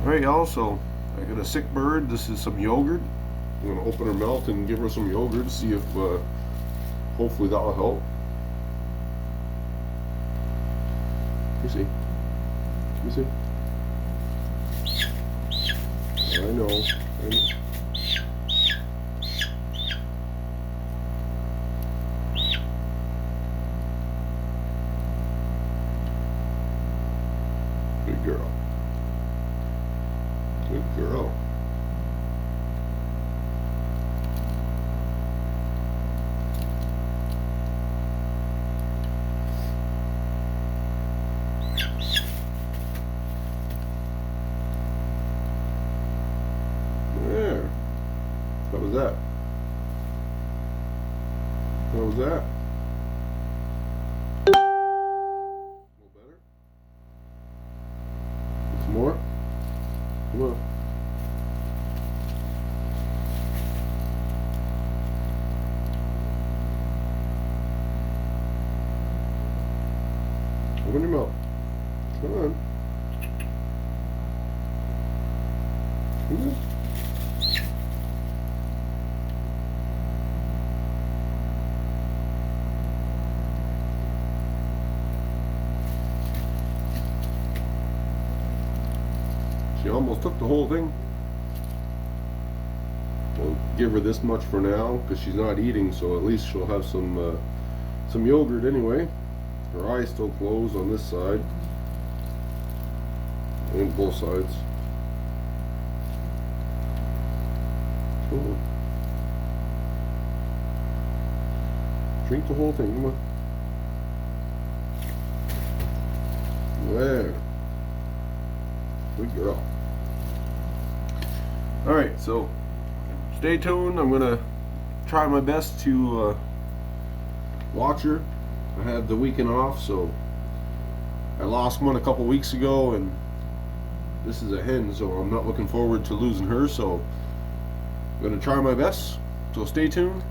Alright, y'all, so I got a sick bird. This is some yogurt. I'm gonna open her mouth and give her some yogurt, see if hopefully that'll help. You see? You see? I know. Good girl. Good girl. There. How was that? How was that? A little better? Some more? Come on. Open your mouth. Come on. Come on. She almost took the whole thing. We'll give her this much for now because she's not eating, so at least she'll have some yogurt anyway. Her eyes still closed on this side and both sides. Come on. Drink the whole thing. Come on. There. Good girl. Alright, so stay tuned. I'm gonna try my best to watch her. I had the weekend off, so I lost one a couple weeks ago, and this is a hen, so I'm not looking forward to losing her, so I'm gonna try my best. So stay tuned.